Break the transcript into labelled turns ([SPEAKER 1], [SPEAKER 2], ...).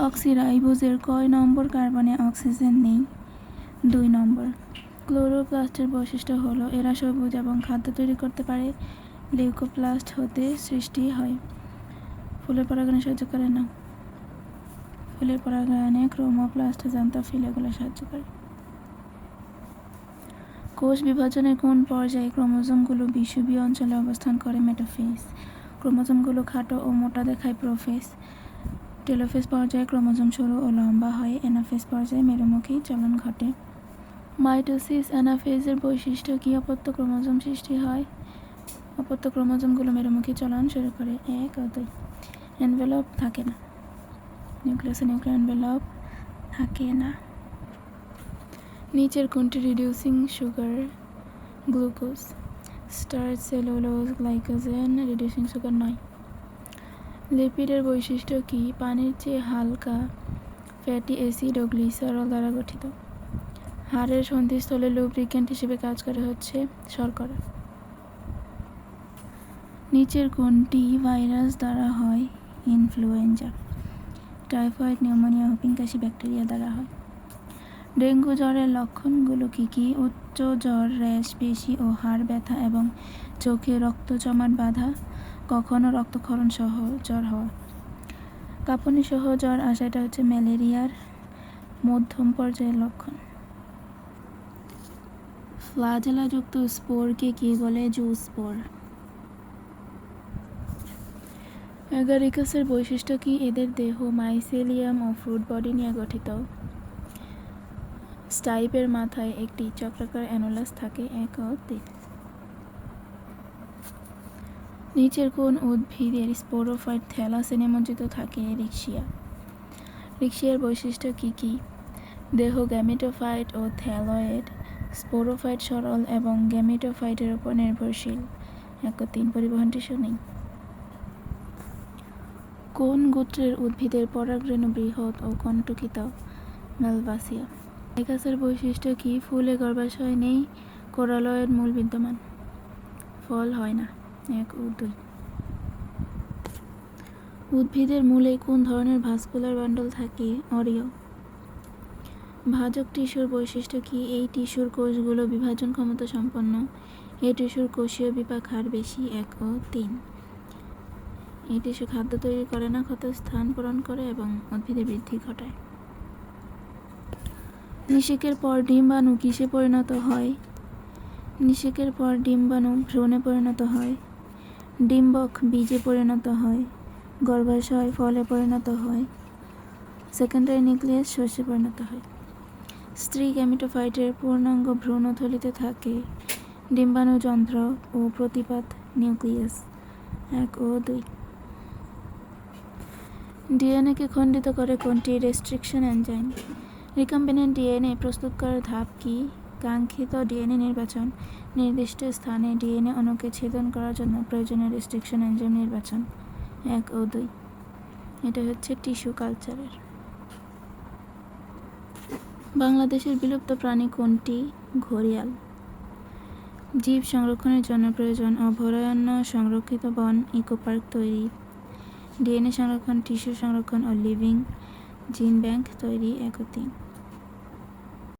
[SPEAKER 1] ডিঅক্সিরাইবোজের কয় নম্বর কার্বনে অক্সিজেন নেই? 2 নম্বর। ক্লোরোপ্লাস্টের বৈশিষ্ট্য হলো এরা সবুজ এবং খাদ্য তৈরি করতে পারে। লিউকোপ্লাস্ট হতে সৃষ্টি হয়। ফুলের পরাগায়নে সাহায্য করে না। ফুলের পরাগায়নে ক্রোমোপ্লাস্ট, জান্তাফিল এগুলো সাহায্য করে। কোষ বিভাজনের কোন পর্যায়ে ক্রোমোজোমগুলো বিষুবীয় অঞ্চলে অবস্থান করে? মেটাফেজ। ক্রোমোজোমগুলো খাটো ও মোটা দেখায় প্রোফেজ। টেলোফেজ পর্যায়ে ক্রোমোজোম সরু ও লম্বা হয়। অ্যানাফেজ পর্যায়ে মেরুমুখী চলন ঘটে। মাইটোসিস অ্যানাফেজের বৈশিষ্ট্য কি? অপত্য ক্রোমোজোম সৃষ্টি হয়। অপত্য ক্রোমোজোমগুলো মেরুমুখী চলন শুরু করে। 1 ও 2। এনভেলপ থাকে না। নিউক্লিয়াসে নিউক্লিয়ার এনভেলপ থাকে না। নিচের কোনটি reducing sugar? Glucose. Starch, cellulose, glycogen reducing sugar নয়। লিপিডের বৈশিষ্ট্য কি? পানির চেয়ে হালকা, ফ্যাটি অ্যাসিড ও গ্লিসারল দ্বারা গঠিত। হাড়ের সন্ধিস্থলে লুব্রিক্যান্ট হিসেবে কাজ করে হচ্ছে শর্করা। নিচের কোনটি ভাইরাস দ্বারা হয়? ইনফ্লুয়েঞ্জা। টাইফয়েড, নিউমোনিয়া, হুপিং কাশি ব্যাকটেরিয়া দ্বারা হয়। ডেঙ্গু জ্বরের লক্ষণগুলো কি কি? উচ্চ জ্বর, র্যাশ, পেশি ও হাড় ব্যথা এবং চোখে রক্ত জমাট বাঁধা, কখনো রক্তক্ষরণ সহ জ্বর হওয়া। কাঁপুনি সহ জ্বর আসা, এটা হচ্ছে ম্যালেরিয়ার মধ্যম পর্যায়ের লক্ষণ। ফ্লাজেলাযুক্ত স্পোরকে কি বলে? জুস্পোর। অ্যাগারিকাসের বৈশিষ্ট্য কি? এদের দেহ মাইসেলিয়াম ও ফ্রুট বডি নিয়ে গঠিত। স্টাইপের মাথায় একটি চক্রাকার অ্যানুলাস থাকে। 1 ও 3। নিচের কোন উদ্ভিদের স্পোরোফাইট থ্যালাসে নিমজ্জিত থাকে? রিক্সিয়া। রিক্সিয়ার বৈশিষ্ট্য কি কি? দেহ গ্যামেটোফাইট ও থ্যালয়েড। স্পোরোফাইট সরল এবং গ্যামেটোফাইটের উপর নির্ভরশীল। 1 ও 3। পরিবহন টিস্যু নেই। কোন গোত্রের উদ্ভিদের পরাগরেণু বৃহৎ ও কণ্টকিত? মেলভাসিয়া। অ্যাগারিকাসের বৈশিষ্ট্য কি? ফুলে গর্ভাশয় নেই, কোরালয়েড মূল বিদ্যমান। ফল হয় না। 1 ও 2। উদ্ভিদের মূলে কোন ধরনের ভাস্কুলার বান্ডল থাকে? অরিও। ভাজক টিস্যুর বৈশিষ্ট্য কি? এই টিস্যুর কোষগুলো বিভাজন ক্ষমতা সম্পন্ন। এই টিস্যুর কোষীয় বিপাক হার বেশি। 1 ও 3। এই টিস্যু খাদ্য তৈরি করে না, ক্ষত স্থান পূরণ করে এবং উদ্ভিদের বৃদ্ধি ঘটায়। নিষেকের পর ডিম্বাণু কিসে পরিণত হয়? নিষেকের পর ডিম্বাণু ভ্রূণে পরিণত হয়। ডিম্বক বীজে পরিণত হয়। গর্ভাশয় ফলে পরিণত হয়। সেকেন্ডারি নিউক্লিয়াস শস্যে পরিণত হয়। স্ত্রী গ্যামেটোফাইটের পূর্ণাঙ্গ ভ্রূণথলিতে থাকে ডিম্বাণু যন্ত্র ও প্রতিপাদ নিউক্লিয়াস। 1 ও 2। ডিএনএকে খণ্ডিত করে কোনটি? Restriction enzyme. রিকম্বিনেন্ট ডিএনএ প্রস্তুত করার ধাপ কি? কাঙ্ক্ষিত ডিএনএ নির্বাচন। নির্দিষ্ট স্থানে ডিএনএ অণুকে ছেদন করার জন্য প্রয়োজনীয় রেস্ট্রিকশন এনজাইম নির্বাচন। 1 ও 2। এটা হচ্ছে টিস্যু কালচারের। বাংলাদেশের বিলুপ্ত প্রাণী কোনটি? ঘড়িয়াল। জীব সংরক্ষণের জন্য প্রয়োজন অভয়ারণ্য, সংরক্ষিত বন, ইকোপার্ক তৈরি, ডিএনএ সংরক্ষণ, টিস্যু সংরক্ষণ ও লিভিং জিন ব্যাংক তৈরি। 1 ও 3।